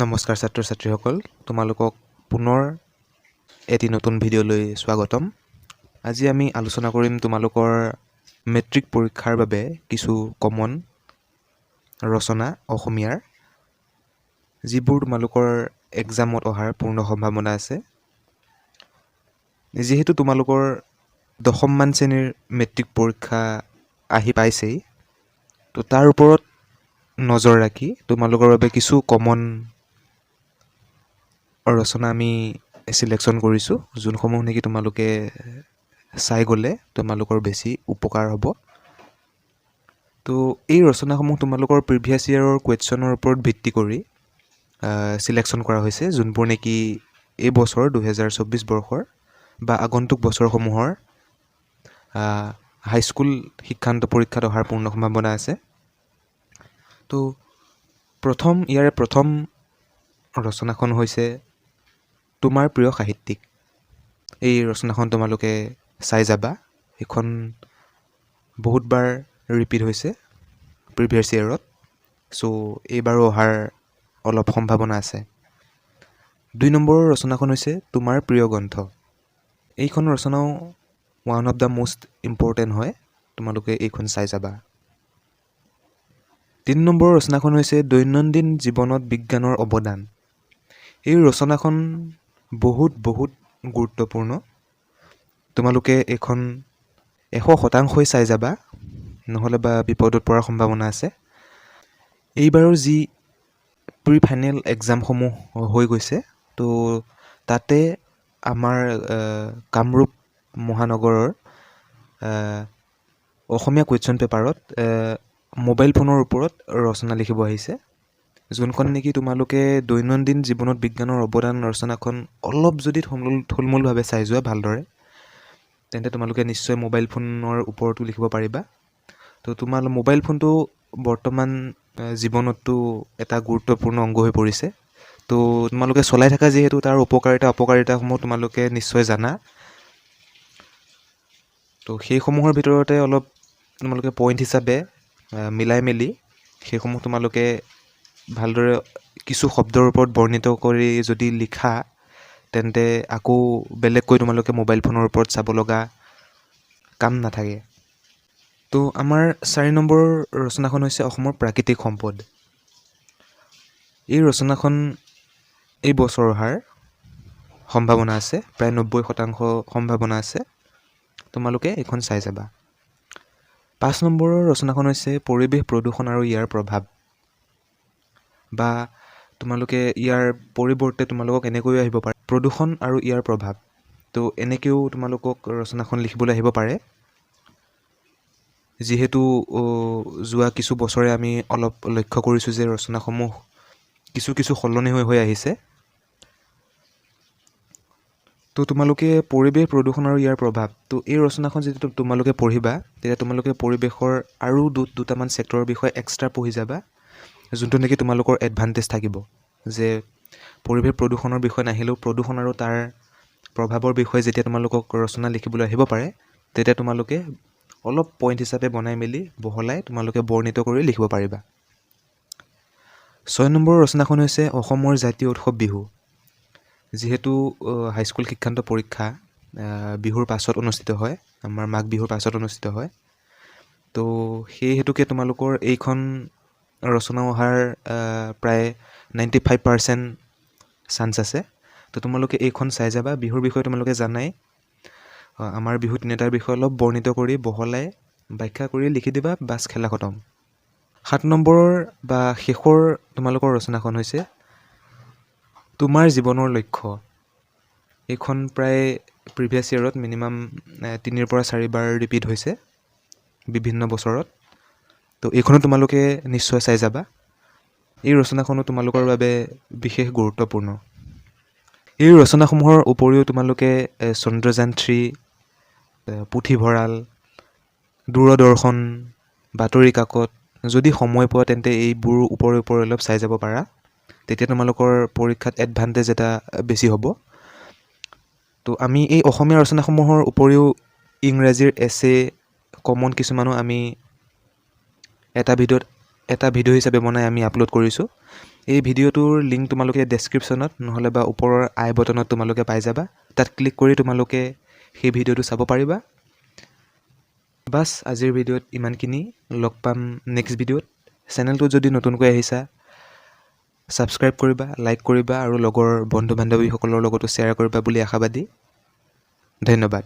নমস্কাৰ ছাত্ৰ ছাত্ৰীসকল, তোমালোকক পুনৰ এটি নতুন ভিডিঅ'লৈ স্বাগতম। আজি আমি আলোচনা কৰিম তোমালোকৰ মেট্ৰিক পৰীক্ষাৰ বাবে কিছু কমন ৰচনা অসমীয়াৰ, যিবোৰ তোমালোকৰ এক্সামত অহাৰ পূৰ্ণ সম্ভাৱনা আছে। যিহেতু তোমালোকৰ 10মান শ্ৰেণীৰ মেট্ৰিক পৰীক্ষা আহি পাইছেই, তো তাৰ ওপৰত নজৰ ৰাখি তোমালোকৰ বাবে কিছু কমন ৰচনা আমি চিলেকশ্যন কৰিছোঁ, যোনসমূহ নেকি তোমালোকে চাই গ'লে তোমালোকৰ বেছি উপকাৰ হ'ব। তো এই ৰচনাসমূহ তোমালোকৰ প্ৰিভিয়াছ ইয়েৰৰ কুৱেশ্যনৰ ওপৰত ভিত্তি কৰি চিলেকশ্যন কৰা হৈছে, যোনবোৰ নেকি এই বছৰ 2024 বৰ্ষৰ বা আগন্তুক বছৰসমূহৰ হাইস্কুল শিক্ষান্ত পৰীক্ষাত অহাৰ পূৰ্ণ সম্ভাৱনা আছে। তো ইয়াৰে প্ৰথম ৰচনাখন হৈছে তোমাৰ প্ৰিয় সাহিত্যিক। এই ৰচনাখন তোমালোকে চাই যাবা, এইখন বহুতবাৰ ৰিপিট হৈছে প্ৰিভিয়াছ ইয়েৰত, চ' এইবাৰো অহাৰ অলপ সম্ভাৱনা আছে। 2 নম্বৰৰ ৰচনাখন হৈছে তোমাৰ প্ৰিয় গ্ৰন্থ। এইখন ৰচনাও one of the most important হয়, তোমালোকে এইখন চাই যাবা। 3 নম্বৰৰ ৰচনাখন হৈছে দৈনন্দিন জীৱনত বিজ্ঞানৰ অৱদান। এই ৰচনাখন বহুত গুৰুত্বপূৰ্ণ, তোমালোকে এইখন 100% চাই যাবা, নহ'লে বা বিপদত পৰাৰ সম্ভাৱনা আছে। এইবাৰৰ যি প্ৰি ফাইনেল এক্সামসমূহ হৈ গৈছে, তো তাতে আমাৰ কামৰূপ মহানগৰৰ অসমীয়া কুৱেশ্যন পেপাৰত মোবাইল ফোনৰ ওপৰত ৰচনা লিখিব আহিছে, যোনখন নেকি তোমালোকে দৈনন্দিন জীৱনত বিজ্ঞানৰ অৱদান ৰচনাখন অলপ যদি থুলমূলভাৱে চাই যোৱা ভালদৰে, তেন্তে তোমালোকে নিশ্চয় মোবাইল ফোনৰ ওপৰতো লিখিব পাৰিবা। তো তোমাৰ মোবাইল ফোনটো বৰ্তমান জীৱনততো এটা গুৰুত্বপূৰ্ণ অংগ হৈ পৰিছে। তো তোমালোকে চলাই থকা যিহেতু তাৰ অপকাৰিতাসমূহ তোমালোকে নিশ্চয় জানা। তো সেইসমূহৰ ভিতৰতে অলপ তোমালোকে পইণ্ট হিচাপে মিলাই মেলি সেইসমূহ তোমালোকে ভালদৰে কিছু শব্দৰ ওপৰত বৰ্ণিত কৰি যদি লিখা, তেন্তে আকৌ বেলেগকৈ তোমালোকে মোবাইল ফোনৰ ওপৰত চাব লগা কাম নাথাকে। তো আমাৰ 4 নম্বৰৰ ৰচনাখন হৈছে অসমৰ প্ৰাকৃতিক সম্পদ। এই ৰচনাখন এই বছৰ অহাৰ সম্ভাৱনা আছে, প্ৰায় 90% সম্ভাৱনা আছে, তোমালোকে এইখন চাই যাবা। 5 নম্বৰৰ ৰচনাখন হৈছে পৰিৱেশ প্ৰদূষণ আৰু ইয়াৰ প্ৰভাৱ, বা তোমালোকে ইয়াৰ পৰিৱৰ্তে তোমালোকক এনেকৈও আহিব পাৰে প্ৰদূষণ আৰু ইয়াৰ প্ৰভাৱ। তো এনেকৈও তোমালোকক ৰচনাখন লিখিবলৈ আহিব পাৰে, যিহেতু যোৱা কিছু বছৰে আমি অলপ লক্ষ্য কৰিছোঁ যে ৰচনাসমূহ কিছু সলনি হৈ আহিছে। তো তোমালোকে পৰিৱেশ প্ৰদূষণ আৰু ইয়াৰ প্ৰভাৱ, তো এই ৰচনাখন যেতিয়া তোমালোকে পঢ়িবা, তেতিয়া তোমালোকে পৰিৱেশৰ আৰু দুটামান ছেক্টৰৰ বিষয়ে এক্সট্ৰা পঢ়ি যাবা, যোনটো নেকি তোমালোকৰ এডভান্টেজ থাকিব, যে পৰিৱেশ প্ৰদূষণৰ বিষয়ে নাহিলেও প্ৰদূষণ আৰু তাৰ প্ৰভাৱৰ বিষয়ে যেতিয়া তোমালোকক ৰচনা লিখিবলৈ আহিব পাৰে, তেতিয়া তোমালোকে অলপ পইণ্ট হিচাপে বনাই মেলি বহলাই তোমালোকে বৰ্ণিত কৰি লিখিব পাৰিবা। 6 নম্বৰৰ ৰচনাখন হৈছে অসমৰ জাতীয় উৎসৱ বিহু। যিহেতু হাইস্কুল শিক্ষান্ত পৰীক্ষা বিহুৰ পাছত অনুষ্ঠিত হয়, আমাৰ মাঘ বিহুৰ পাছত অনুষ্ঠিত হয়, তো সেই হেতুকে তোমালোকৰ এইখন ৰচনা অহাৰ প্ৰায় 95% চান্স আছে। তো তোমালোকে এইখন চাই যাবা। বিহুৰ বিষয়ে তোমালোকে জানাই, আমাৰ বিহু তিনিটাৰ বিষয়ে অলপ বৰ্ণিত কৰি বহলাই ব্যাখ্যা কৰি লিখি দিবা, বাছ খেলা খতম। 7 নম্বৰৰ বা শেষৰ তোমালোকৰ ৰচনাখন হৈছে তোমাৰ জীৱনৰ লক্ষ্য। এইখন প্ৰায় প্ৰিভিয়াছ ইয়েৰত মিনিমাম 3 পৰা 4 বাৰ ৰিপিট হৈছে বিভিন্ন বছৰত, তো এইখনো তোমালোকে নিশ্চয় চাই যাবা। এই ৰচনাখনো তোমালোকৰ বাবে বিশেষ গুৰুত্বপূৰ্ণ। এই ৰচনাসমূহৰ উপৰিও তোমালোকে চন্দ্ৰযান 3, পুথিভঁৰাল, দূৰদৰ্শন, বাতৰি কাকত যদি সময় পোৱা তেন্তে এইবোৰ ওপৰে অলপ চাই যাব পাৰা, তেতিয়া তোমালোকৰ পৰীক্ষাত এডভান্টেজ এটা বেছি হ'ব। তো আমি এই অসমীয়া ৰচনাসমূহৰ উপৰিও ইংৰাজীৰ এছে কমন কিছুমানো আমি এটা ভিডিঅ'ত এটা ভিডিঅ' হিচাপে বনাই আমি আপলোড কৰিছোঁ। এই ভিডিঅ'টোৰ লিংক তোমালোকে ডেছক্ৰিপশ্যনত নহ'লে বা ওপৰৰ আই বটনত তোমালোকে পাই যাবা। তাত ক্লিক কৰি তোমালোকে সেই ভিডিঅ'টো চাব পাৰিবা। বাছ আজিৰ ভিডিঅ'ত ইমানখিনি। লগ পাম নেক্সট ভিডিঅ'ত। চেনেলটো যদি নতুনকৈ আহিছা ছাবস্ক্ৰাইব কৰিবা, লাইক কৰিবা আৰু লগৰ বন্ধু বান্ধৱীসকলৰ লগতো শ্বেয়াৰ কৰিবা বুলি আশাবাদী। ধন্যবাদ।